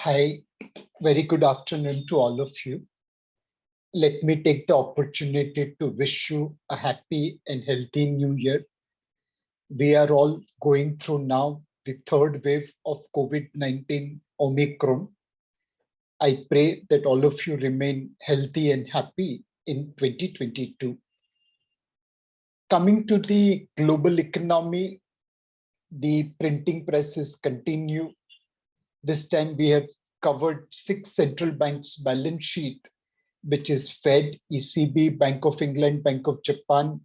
Hi, very good afternoon to all of you. Let me take the opportunity to wish you a happy and healthy new year. We are all going through now the third wave of COVID-19 Omicron. I pray that all of you remain healthy and happy in 2022. Coming to the global economy, the printing presses continue. This time we have covered 6 central banks' balance sheet, which is Fed, ECB, Bank of England, Bank of Japan,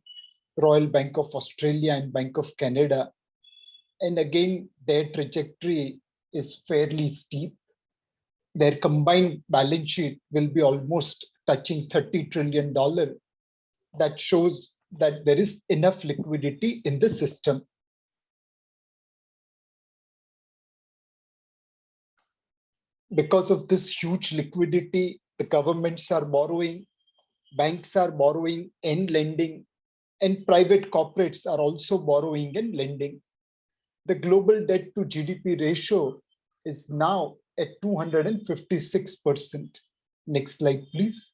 Royal Bank of Australia, and Bank of Canada. And again, their trajectory is fairly steep. Their combined balance sheet will be almost touching $30 trillion. That shows that there is enough liquidity in the system. Because of this huge liquidity, the governments are borrowing, banks are borrowing and lending, and private corporates are also borrowing and lending. The global debt to GDP ratio is now at 256%. Next slide, please.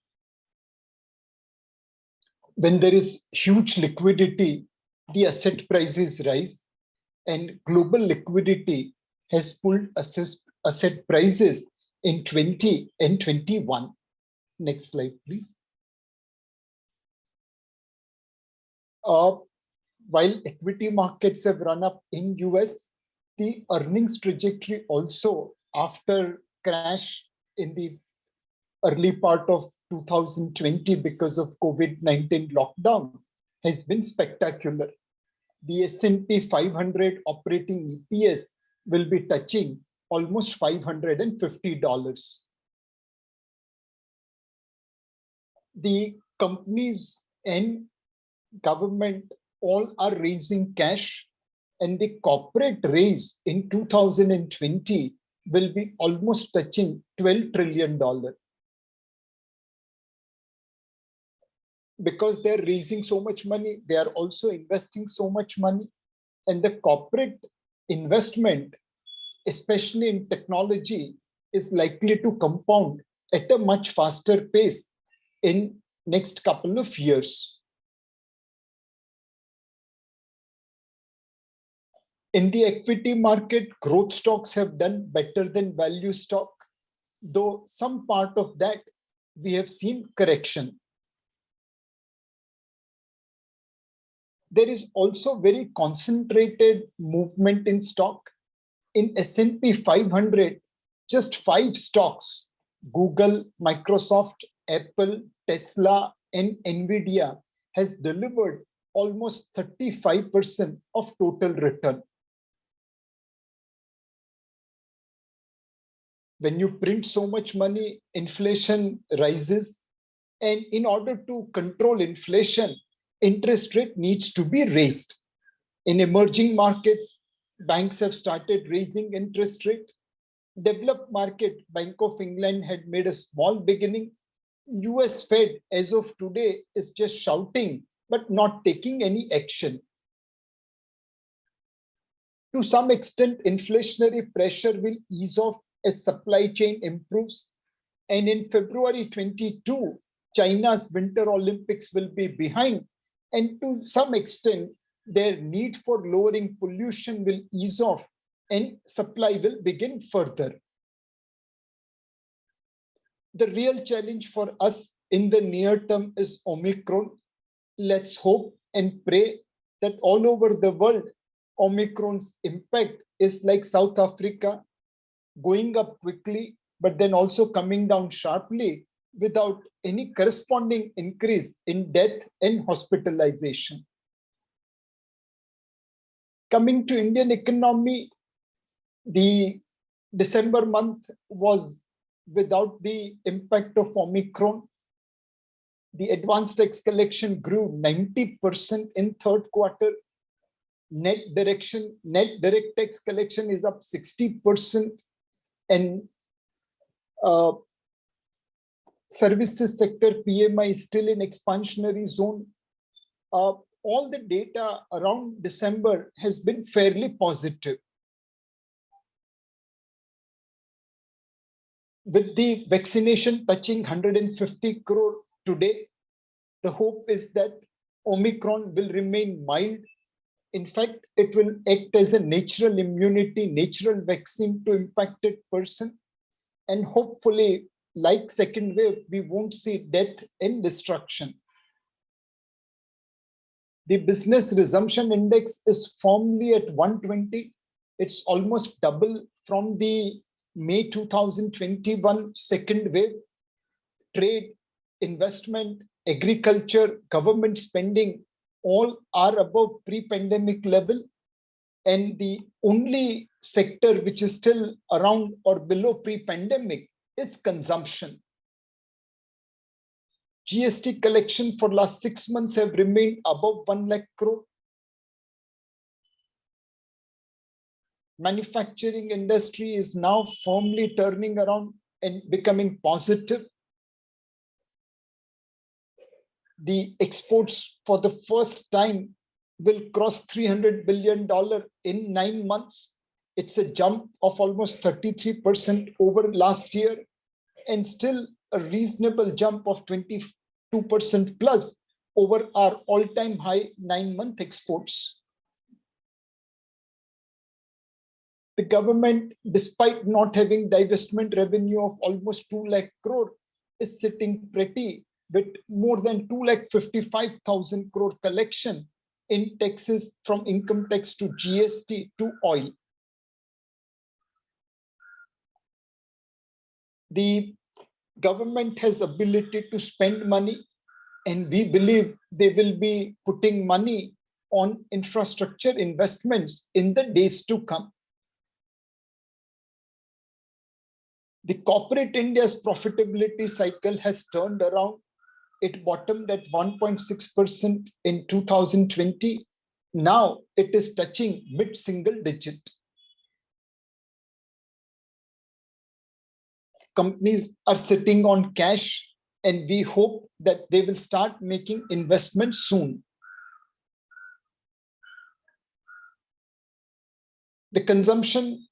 When there is huge liquidity, the asset prices rise, and global liquidity has pulled asset prices in 20 and 21. Next slide, please. While equity markets have run up in US, the earnings trajectory also after crash in the early part of 2020 because of COVID-19 lockdown has been spectacular. The S&P 500 operating EPS will be touching almost $550. The companies and government all are raising cash, and the corporate raise in 2020 will be almost touching $12 trillion. Because they're raising so much money, they are also investing so much money, and the corporate investment, especially in technology, is likely to compound at a much faster pace in next couple of years. In the equity market, growth stocks have done better than value stock, though some part of that we have seen correction. There is also very concentrated movement in stock. In S&P 500, just 5 stocks, Google, Microsoft, Apple, Tesla, and Nvidia, has delivered almost 35% of total return. When you print so much money, inflation rises. And in order to control inflation, interest rate needs to be raised. In emerging markets, banks have started raising interest rate. Developed market, Bank of England had made a small beginning. US Fed, as of today, is just shouting, but not taking any action. To some extent, inflationary pressure will ease off as supply chain improves. And in February 22, China's Winter Olympics will be behind. And to some extent, their need for lowering pollution will ease off and supply will begin further. The real challenge for us in the near term is Omicron. Let's hope and pray that all over the world, Omicron's impact is like South Africa, going up quickly, but then also coming down sharply without any corresponding increase in death and hospitalization. Coming to Indian economy, the December month was without the impact of Omicron. The advanced tax collection grew 90% in third quarter. Net direct tax collection is up 60%. And services sector PMI is still in expansionary zone. All the data around December has been fairly positive. With the vaccination touching 150 crore today, the hope is that Omicron will remain mild. In fact, it will act as a natural immunity, natural vaccine to impacted person. And hopefully, like second wave, we won't see death and destruction. The business resumption index is firmly at 120. It's almost double from the May 2021 second wave. Trade, investment, agriculture, government spending, all are above pre-pandemic level. And the only sector which is still around or below pre-pandemic is consumption. GST collection for last 6 months have remained above 1 lakh crore. Manufacturing industry is now firmly turning around and becoming positive. The exports for the first time will cross $300 billion in 9 months. It's a jump of almost 33% over last year, and still a reasonable jump of 22% plus over our all-time high 9-month exports. The government, despite not having divestment revenue of almost 2 lakh crore, is sitting pretty with more than 2,55,000 crore collection in taxes from income tax to GST to oil. The government has ability to spend money, and we believe they will be putting money on infrastructure investments in the days to come. The corporate India's profitability cycle has turned around. It bottomed at 1.6% in 2020. Now it is touching mid-single digit. Companies are sitting on cash, and we hope that they will start making investments soon. The consumption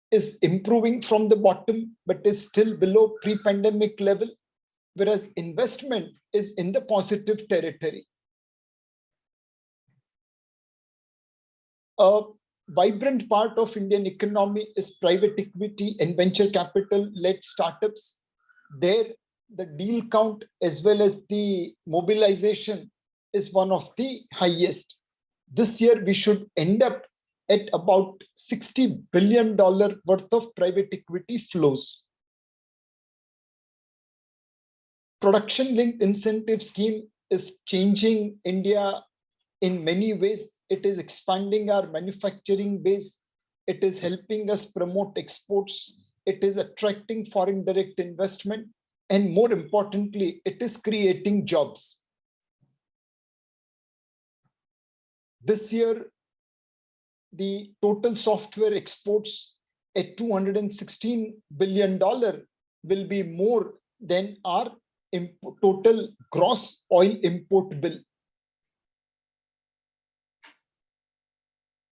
is improving from the bottom, but is still below pre-pandemic level, whereas investment is in the positive territory. A vibrant part of Indian economy is private equity and venture capital led startups. There, the deal count as well as the mobilization is one of the highest. This year, we should end up at about $60 billion worth of private equity flows. Production-linked incentive scheme is changing India in many ways. It is expanding our manufacturing base. It is helping us promote exports. It is attracting foreign direct investment. And more importantly, it is creating jobs. This year, the total software exports at $216 billion will be more than our total gross oil import bill.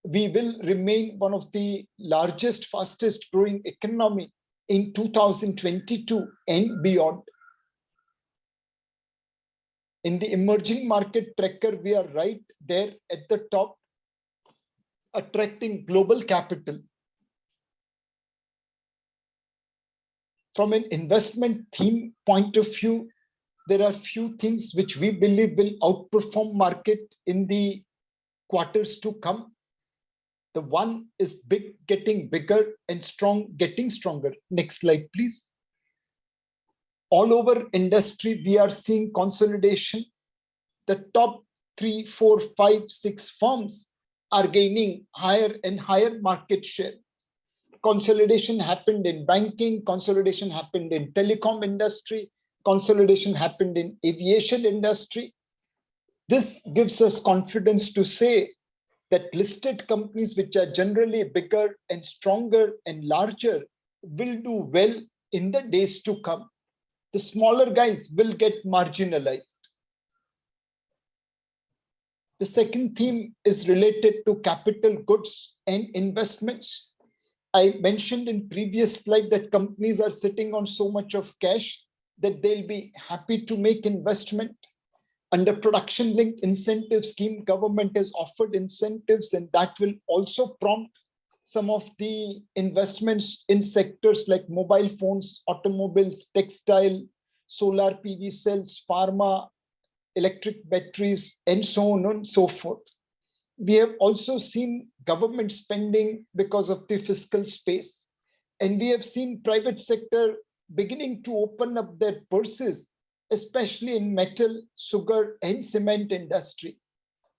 We will remain one of the largest, fastest growing economy in 2022 and beyond. In the emerging market tracker, we are right there at the top, attracting global capital. From an investment theme point of view, there are few things which we believe will outperform market in the quarters to come. The one is big getting bigger and strong getting stronger. Next slide, please. All over industry, we are seeing consolidation. The top 3, 4, 5, 6 firms are gaining higher and higher market share. Consolidation happened in banking, consolidation happened in telecom industry, consolidation happened in aviation industry. This gives us confidence to say that listed companies which are generally bigger and stronger and larger will do well in the days to come. The smaller guys will get marginalized. The second theme is related to capital goods and investments. I mentioned in previous slide that companies are sitting on so much of cash that they'll be happy to make investment. Under production linked incentive scheme, government has offered incentives, and that will also prompt some of the investments in sectors like mobile phones, automobiles, textile, solar PV cells, pharma, electric batteries, and so on and so forth. We have also seen government spending because of the fiscal space, and we have seen private sector beginning to open up their purses, especially in metal, sugar, and cement industry.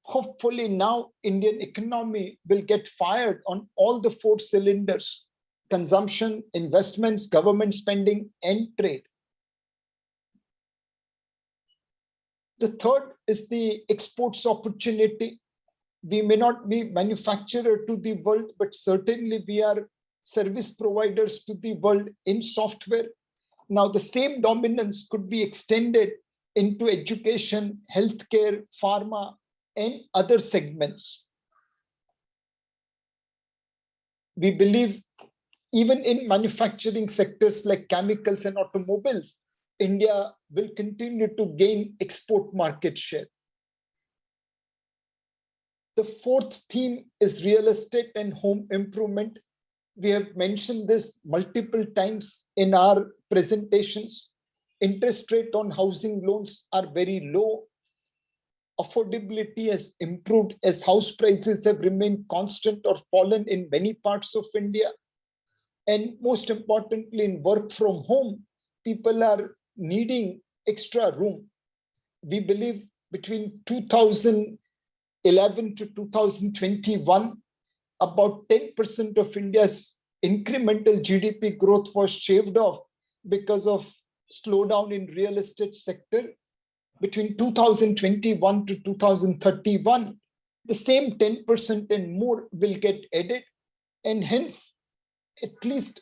Hopefully now Indian economy will get fired on all the four cylinders: consumption, investments, government spending, and trade. The third is the exports opportunity. We may not be manufacturer to the world, but certainly we are service providers to the world in software. Now the same dominance could be extended into education, healthcare, pharma, and other segments. We believe even in manufacturing sectors like chemicals and automobiles, India will continue to gain export market share. The fourth theme is real estate and home improvement. We have mentioned this multiple times in our presentations. Interest rate on housing loans are very low. Affordability has improved as house prices have remained constant or fallen in many parts of India. And most importantly, in work from home, people are needing extra room. We believe between 2011 to 2021, about 10% of India's incremental GDP growth was shaved off because of slowdown in real estate sector. Between 2021 to 2031, the same 10% and more will get added, and hence at least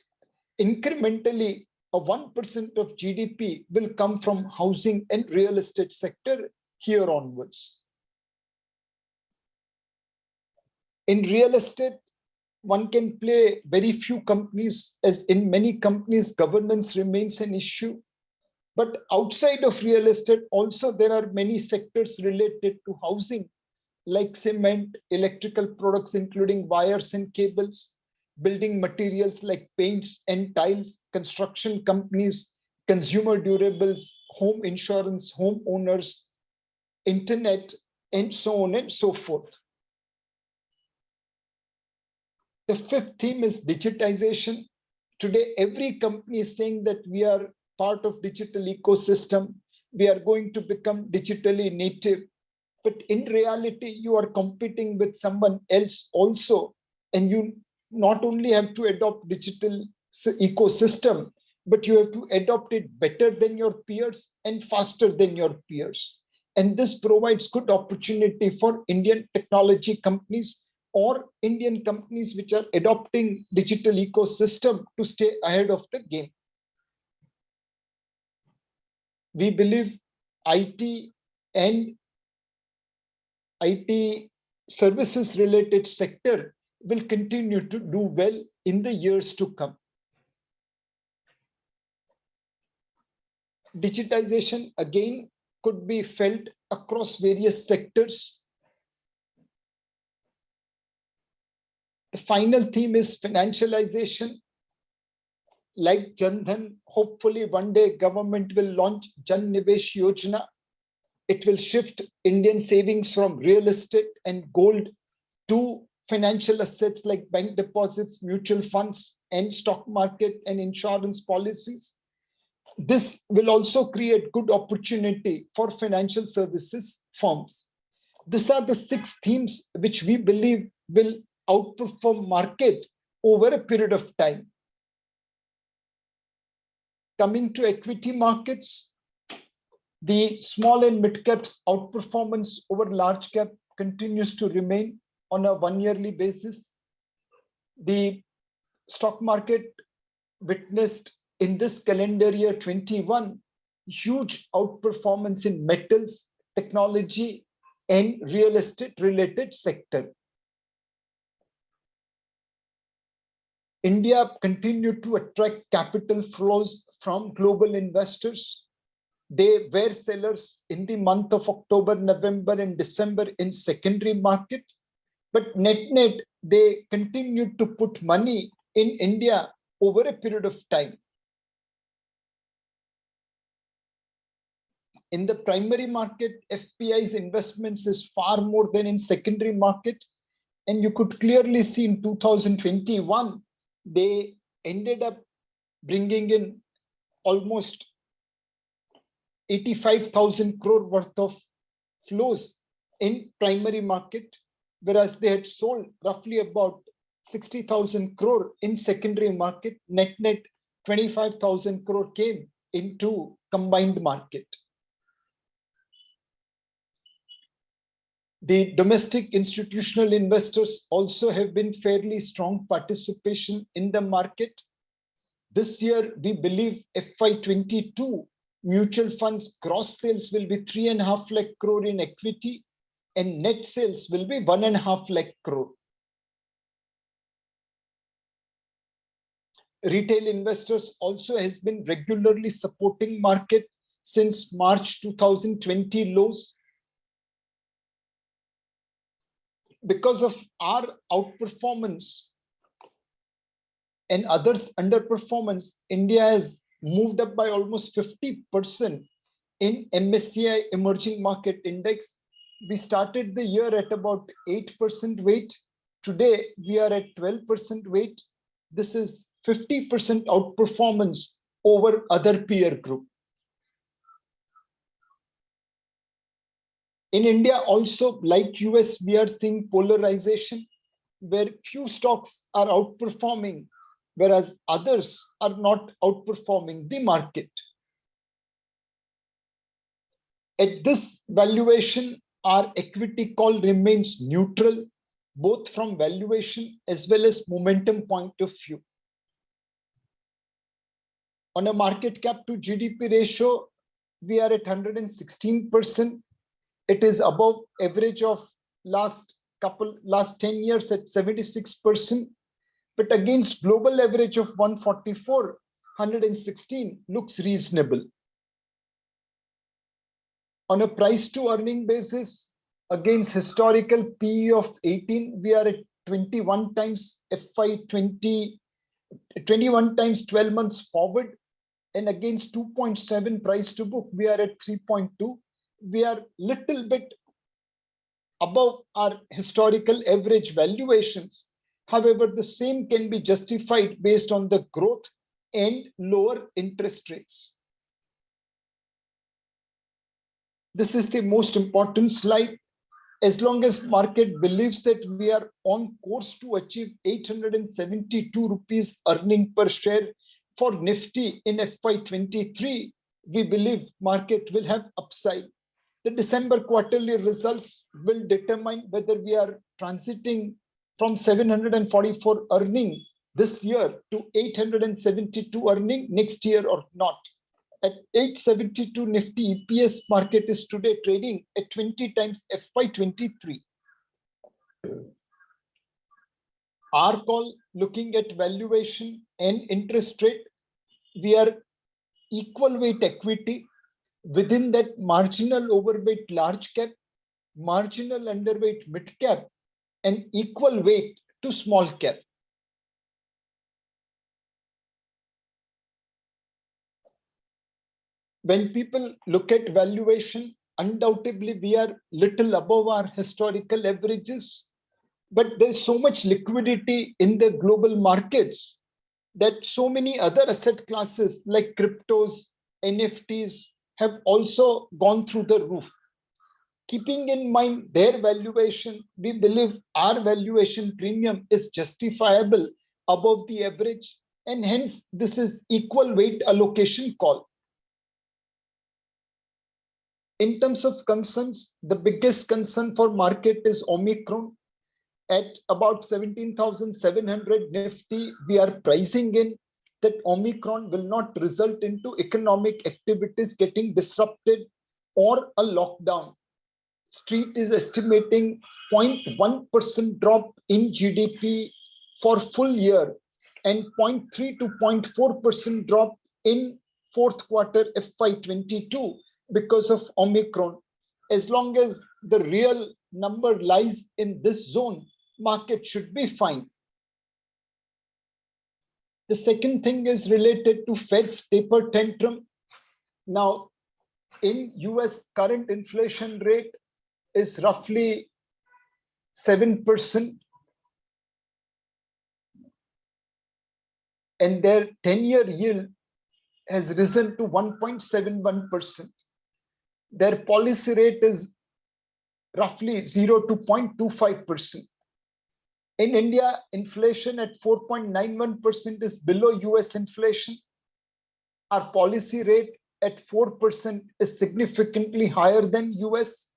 incrementally a 1% of GDP will come from housing and real estate sector here onwards. In real estate, one can play very few companies, as in many companies, governance remains an issue. But outside of real estate, also there are many sectors related to housing, like cement, electrical products, including wires and cables, building materials like paints and tiles, construction companies, consumer durables, home insurance, home owners, internet, and so on and so forth. The fifth theme is digitization. Today, every company is saying that we are part of digital ecosystem. We are going to become digitally native. But in reality, you are competing with someone else also. And you not only have to adopt digital ecosystem, but you have to adopt it better than your peers and faster than your peers. And this provides good opportunity for Indian technology companies or Indian companies which are adopting digital ecosystem to stay ahead of the game. We believe IT and IT services related sector will continue to do well in the years to come. Digitization again could be felt across various sectors. The final theme is financialization. Like Jan Dhan, hopefully one day government will launch Jan Nivesh Yojana. It will shift Indian savings from real estate and gold to financial assets like bank deposits, mutual funds, and stock market and insurance policies. This will also create good opportunity for financial services firms. These are the 6 themes which we believe will outperform market over a period of time. Coming to equity markets, the small and mid caps outperformance over large cap continues to remain on a 1-yearly basis. The stock market witnessed in this calendar year 21 huge outperformance in metals, technology, and real estate related sector. India continued to attract capital flows from global investors. They were sellers in the month of October, November, and December in secondary market. But net, they continued to put money in India over a period of time. In the primary market, FPI's investments is far more than in secondary market. And you could clearly see in 2021, they ended up bringing in almost 85,000 crore worth of flows in primary market, whereas they had sold roughly about 60,000 crore in secondary market. Net 25,000 crore came into combined market. The domestic institutional investors also have been fairly strong participation in the market. This year, we believe FY22 mutual funds gross sales will be 3.5 lakh crore in equity and net sales will be 1.5 lakh crore. Retail investors also has been regularly supporting market since March 2020 lows. Because of our outperformance and others underperformance, India has moved up by almost 50% in MSCI Emerging Market Index. We started the year at about 8% weight. Today, we are at 12% weight. This is 50% outperformance over other peer group. In India also, like US, we are seeing polarization where few stocks are outperforming, whereas others are not outperforming the market. At this valuation, our equity call remains neutral, both from valuation as well as momentum point of view. On a market cap to GDP ratio, we are at 116%. It is above average of last 10 years at 76%, but against global average of 144, 116 looks reasonable. On a price to earning basis, against historical PE of 18, we are at 21 times FY20, 21 times 12 months forward, and against 2.7 price to book, we are at 3.2. We are little bit above our historical average valuations. However, the same can be justified based on the growth and lower interest rates. This is the most important slide. As long as market believes that we are on course to achieve 872 rupees earning per share for Nifty in FY23, we believe market will have upside. The December quarterly results will determine whether we are transiting from 744 earning this year to 872 earning next year or not. At 872 Nifty EPS, market is today trading at 20 times FY23. Our call, looking at valuation and interest rate, we are equal weight equity. Within that, marginal overweight large cap, marginal underweight mid cap, and equal weight to small cap. When people look at valuation, undoubtedly we are little above our historical averages, but there's so much liquidity in the global markets that so many other asset classes like cryptos, NFTs have also gone through the roof. Keeping in mind their valuation, we believe our valuation premium is justifiable above the average, and hence this is equal weight allocation call. In terms of concerns, the biggest concern for market is Omicron. At about 17,700 Nifty, we are pricing in that Omicron will not result into economic activities getting disrupted or a lockdown. Street is estimating 0.1% drop in GDP for full year and 0.3 to 0.4% drop in fourth quarter FY22 because of Omicron. As long as the real number lies in this zone, market should be fine. The second thing is related to Fed's taper tantrum. Now, in US, current inflation rate is roughly 7%, and their 10-year yield has risen to 1.71%. Their policy rate is roughly 0 to 0.25%. In India, inflation at 4.91% is below US inflation. Our policy rate at 4% is significantly higher than US.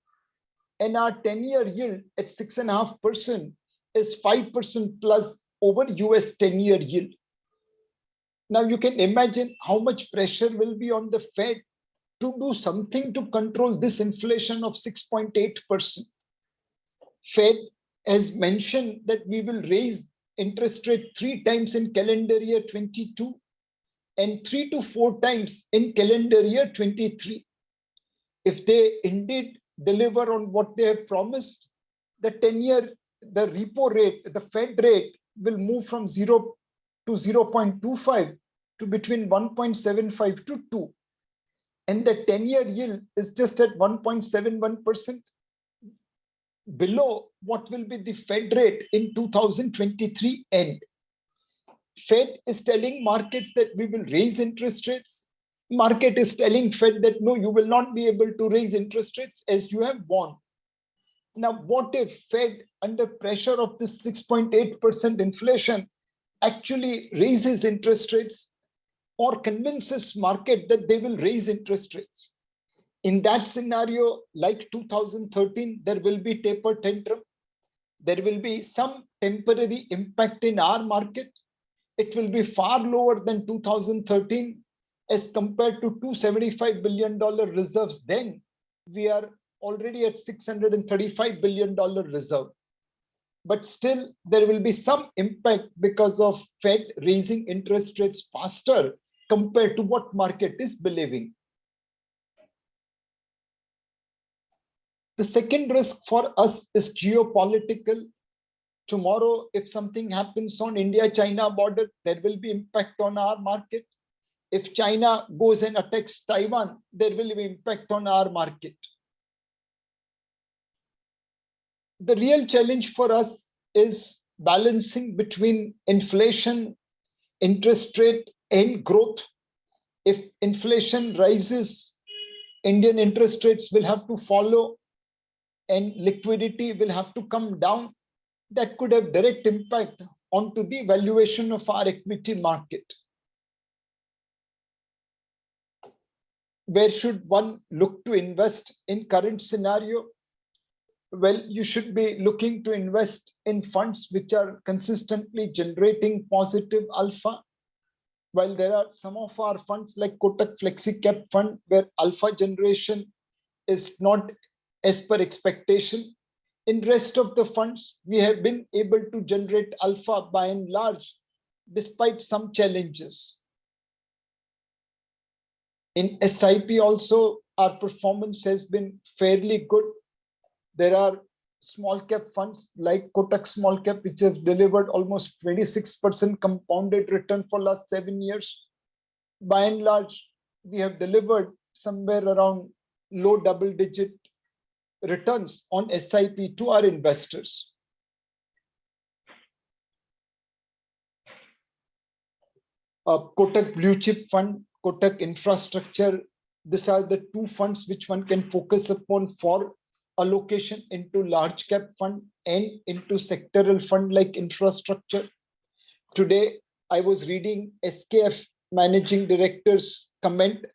And our 10-year yield at 6.5% is 5% plus over US 10-year yield. Now you can imagine how much pressure will be on the Fed to do something to control this inflation of 6.8%. Fed has mentioned that we will raise interest rate 3 times in calendar year 22 and 3 to 4 times in calendar year 23. If they indeed deliver on what they have promised, the 10-year, the repo rate, the Fed rate will move from 0 to 0.25 to between 1.75 to 2. And the 10-year yield is just at 1.71%, below what will be the Fed rate in 2023 end. Fed is telling markets that we will raise interest rates. Market is telling Fed that no, you will not be able to raise interest rates as you have won. Now, what if Fed, under pressure of this 6.8% inflation, actually raises interest rates or convinces market that they will raise interest rates? In that scenario, like 2013, there will be taper tantrum. There will be some temporary impact in our market. It will be far lower than 2013 as compared to $275 billion reserves. Then we are already at $635 billion reserve. But still, there will be some impact because of Fed raising interest rates faster compared to what market is believing. The second risk for us is geopolitical. Tomorrow, if something happens on India-China border, there will be impact on our market. If China goes and attacks Taiwan, there will be impact on our market. The real challenge for us is balancing between inflation, interest rate, and growth. If inflation rises, Indian interest rates will have to follow, and liquidity will have to come down. That could have direct impact onto the valuation of our equity market. Where should one look to invest in current scenario? Well, you should be looking to invest in funds which are consistently generating positive alpha. While there are some of our funds like Kotak Flexi Cap Fund where alpha generation is not as per expectation, in rest of the funds, we have been able to generate alpha by and large, despite some challenges. In SIP also, our performance has been fairly good. There are small cap funds like Kotak Small Cap, which have delivered almost 26% compounded return for last 7 years. By and large, we have delivered somewhere around low double-digit returns on SIP to our investors. Kotak Blue Chip Fund, Kotak Infrastructure, these are the two funds which one can focus upon for allocation into large cap fund and into sectoral fund like infrastructure. Today, I was reading SKF Managing Director's comment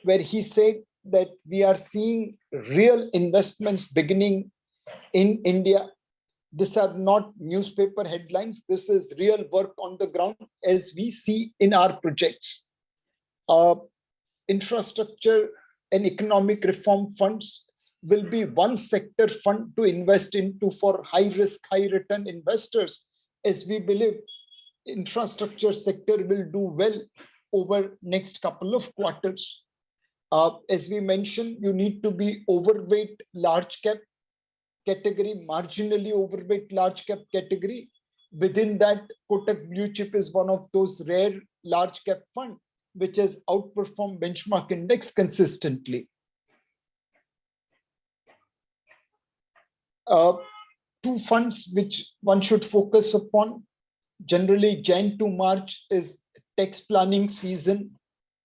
where he said that we are seeing real investments beginning in India. These are not newspaper headlines. This is real work on the ground as we see in our projects. Infrastructure and economic reform funds will be one sector fund to invest into for high risk, high return investors, as we believe infrastructure sector will do well over next couple of quarters. As we mentioned, you need to be overweight large cap category, marginally overweight large cap category. Within that, Kotak Blue Chip is one of those rare large cap fund which has outperformed benchmark index consistently. Two funds which one should focus upon. Generally, Jan to March is tax planning season,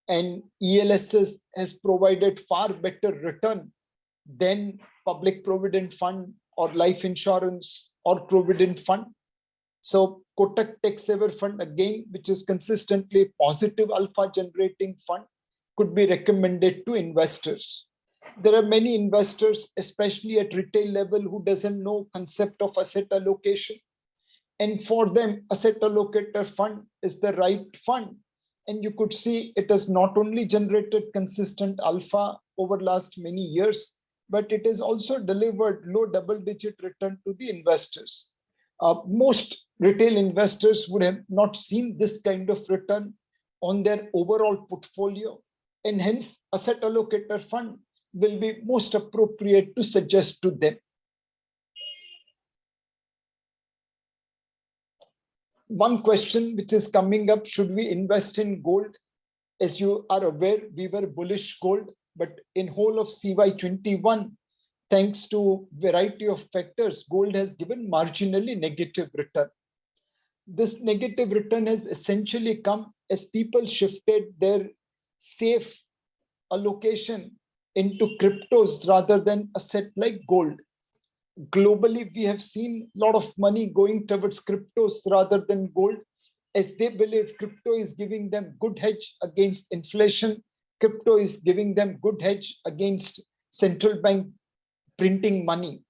and ELSS has provided far better return than public provident fund or life insurance or provident fund. So Kotak Tax Saver Fund, again, which is consistently positive alpha generating fund, could be recommended to investors. There are many investors, especially at retail level, who doesn't know concept of asset allocation. And for them, asset allocator fund is the right fund. And you could see it has not only generated consistent alpha over last many years, but it has also delivered low double-digit return to the investors. Most retail investors would have not seen this kind of return on their overall portfolio, and hence asset allocator fund will be most appropriate to suggest to them. One question which is coming up, should we invest in gold? As you are aware, we were bullish gold, but in whole of CY21, thanks to variety of factors, gold has given marginally negative return. This negative return has essentially come as people shifted their safe allocation into cryptos rather than asset like gold. Globally, we have seen a lot of money going towards cryptos rather than gold, as they believe crypto is giving them good hedge against inflation. Crypto is giving them good hedge against central bank printing money.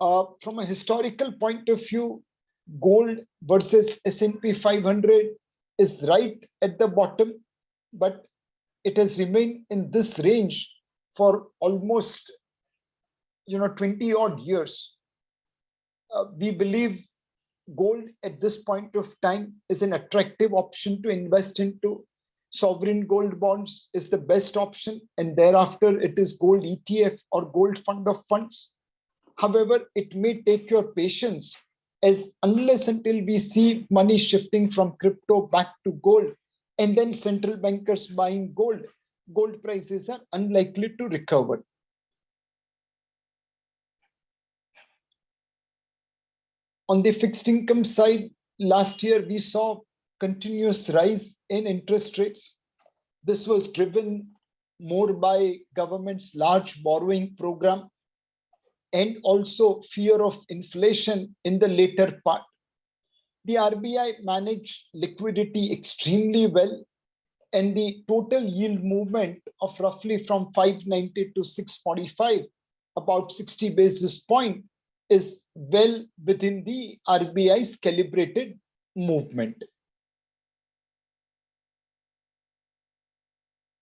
From a historical point of view, gold versus S&P 500 is right at the bottom, but it has remained in this range for almost 20 odd years. We believe gold at this point of time is an attractive option to invest into. Sovereign gold bonds is the best option, and thereafter it is gold ETF or gold fund of funds. However, it may take your patience, as unless until we see money shifting from crypto back to gold and then central bankers buying gold, gold prices are unlikely to recover. On the fixed income side, last year we saw continuous rise in interest rates. This was driven more by government's large borrowing program and also fear of inflation in the later part. The RBI managed liquidity extremely well, and the total yield movement of roughly from 590 to 645, about 60 basis point, is well within the RBI's calibrated movement.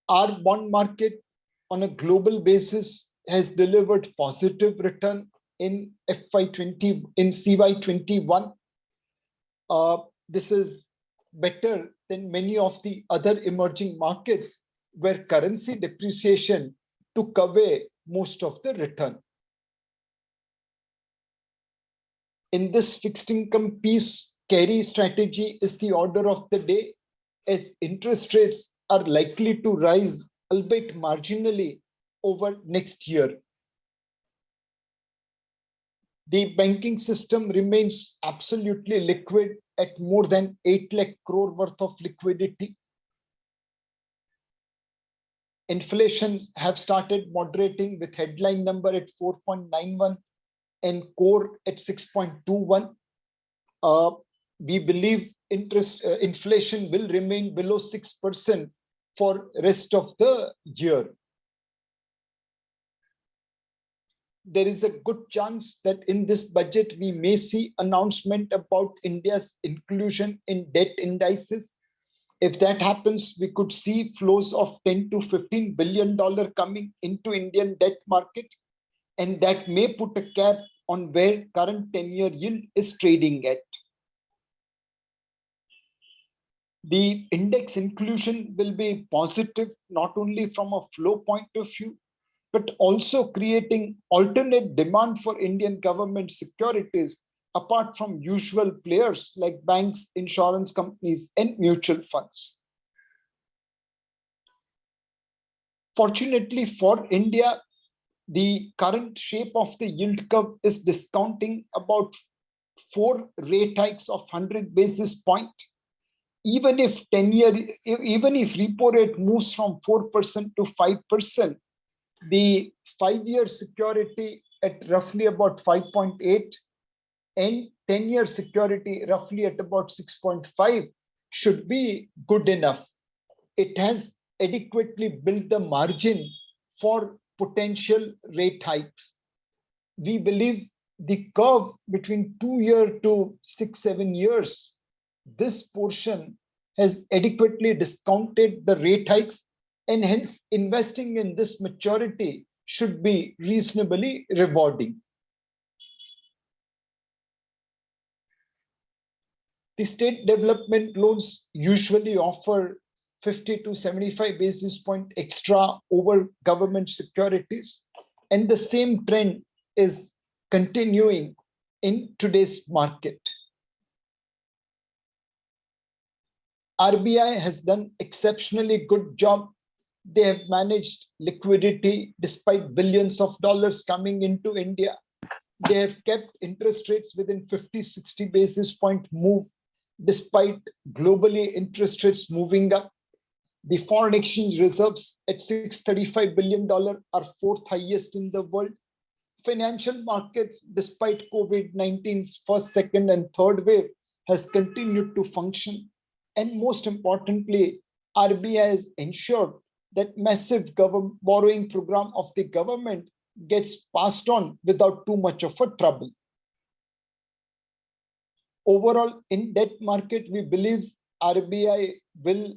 Our bond market on a global basis has delivered positive return in CY21. This is better than many of the other emerging markets where currency depreciation took away most of the return. In this fixed income piece, carry strategy is the order of the day, as interest rates are likely to rise, albeit marginally, over next year. The banking system remains absolutely liquid at more than 8 lakh crore worth of liquidity. Inflations have started moderating with headline number at 4.91 and core at 6.21. We believe inflation will remain below 6% for rest of the year. There is a good chance that in this budget we may see announcement about India's inclusion in debt indices. If that happens, we could see flows of $10 to $15 billion coming into Indian debt market, and that may put a cap on where current 10-year yield is trading at. The index inclusion will be positive, not only from a flow point of view, but also creating alternate demand for Indian government securities apart from usual players like banks, insurance companies, and mutual funds. Fortunately for India, the current shape of the yield curve is discounting about 4 rate hikes of 100 basis point. Even if 10-year, even if repo rate moves from 4% to 5%, the 5-year security at roughly about 5.8 and 10-year security roughly at about 6.5 should be good enough. It has adequately built the margin for potential rate hikes. We believe the curve between 2 year to 6-7 years, this portion has adequately discounted the rate hikes, and hence investing in this maturity should be reasonably rewarding. The state development loans usually offer 50 to 75 basis point extra over government securities, and the same trend is continuing in today's market. RBI has done exceptionally good job. They have managed liquidity despite billions of dollars coming into India. They have kept interest rates within 50-60 basis point move despite globally interest rates moving up. The foreign exchange reserves at $635 billion are fourth highest in the world. Financial markets, despite COVID-19's first, second, and third wave, has continued to function. And most importantly, RBI has ensured that massive borrowing program of the government gets passed on without too much of a trouble. Overall, in debt market, we believe RBI will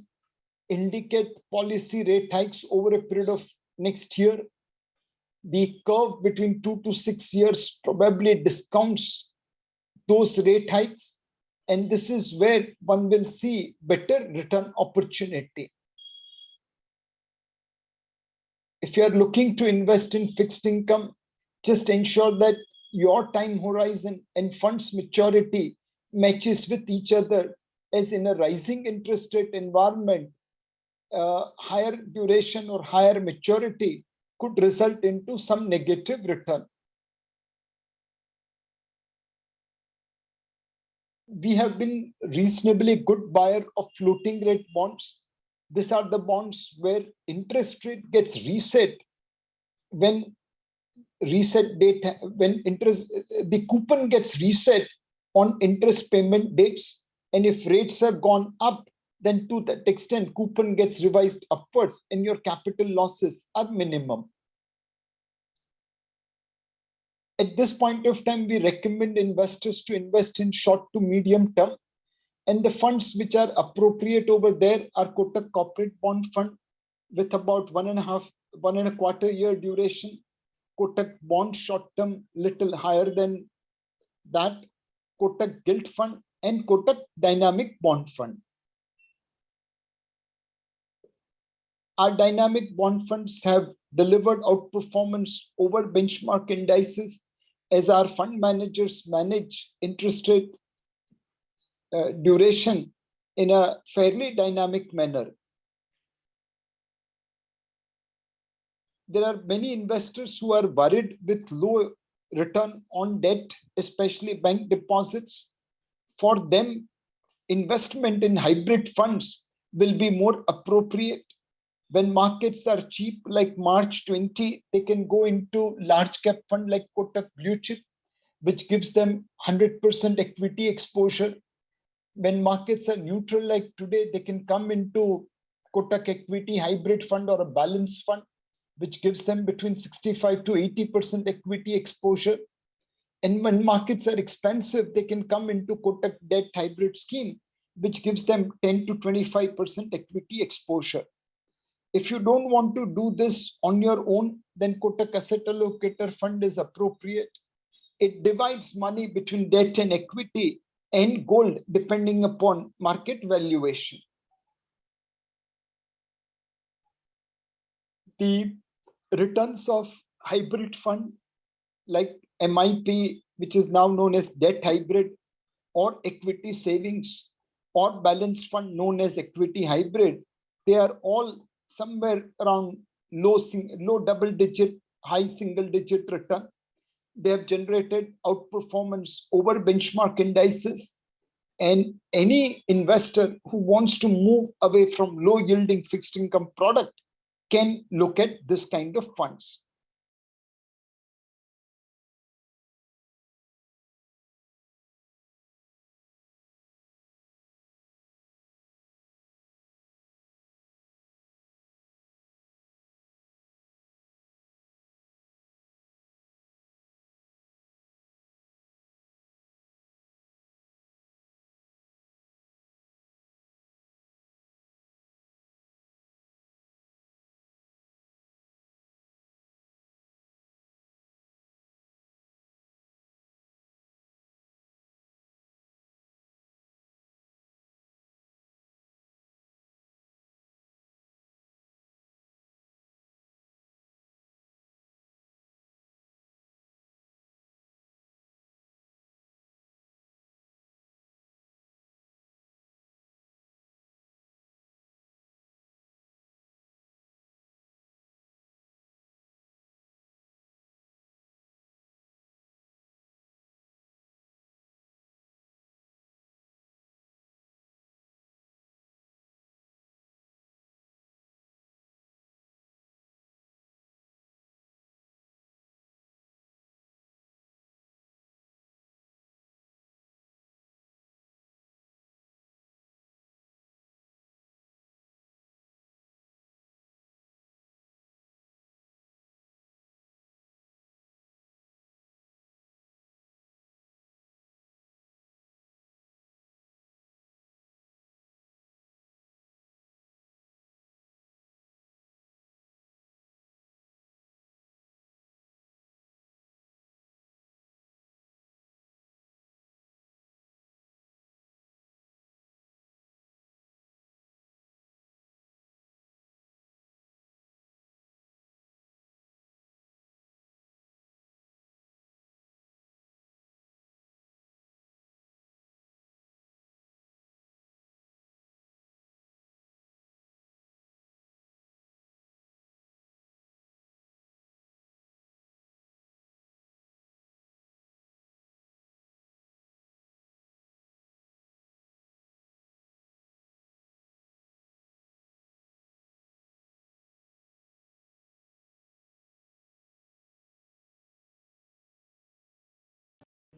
indicate policy rate hikes over a period of next year. The curve between 2 to 6 years probably discounts those rate hikes, and this is where one will see better return opportunity. If you are looking to invest in fixed income, just ensure that your time horizon and funds maturity matches with each other, as in a rising interest rate environment, higher duration or higher maturity could result into some negative return. We have been reasonably good buyer of floating rate bonds. These are the bonds where interest rate gets reset when reset date, when interest, the coupon gets reset on interest payment dates. And if rates have gone up, then to that extent, coupon gets revised upwards and your capital losses are minimum. At this point of time, we recommend investors to invest in short to medium term. And the funds which are appropriate over there are Kotak Corporate Bond Fund with about 1.25 year duration, Kotak Bond Short Term little higher than that, Kotak Gilt Fund, and Kotak Dynamic Bond Fund. Our dynamic bond funds have delivered outperformance over benchmark indices as our fund managers manage interest rate duration in a fairly dynamic manner. There are many investors who are worried with low return on debt, especially bank deposits. For them, investment in hybrid funds will be more appropriate. When markets are cheap, like March 20, they can go into large cap fund like Kotak Blue Chip, which gives them 100% equity exposure. When markets are neutral, like today, they can come into Kotak Equity Hybrid Fund or a Balanced Fund, which gives them between 65 to 80% equity exposure. And when markets are expensive, they can come into Kotak Debt Hybrid Scheme, which gives them 10 to 25% equity exposure. If you don't want to do this on your own, then Kotak Asset Allocator Fund is appropriate. It divides money between debt and equity and gold depending upon market valuation. the returns of hybrid fund like MIP, which is now known as debt hybrid, or equity savings, or balanced fund known as equity hybrid, they are all somewhere around low double digit, high single digit return. They have generated outperformance over benchmark indices. And any investor who wants to move away from low yielding fixed income product can look at this kind of funds.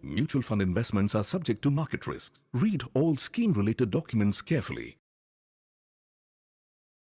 Mutual fund investments are subject to market risks. Read all scheme-related documents carefully.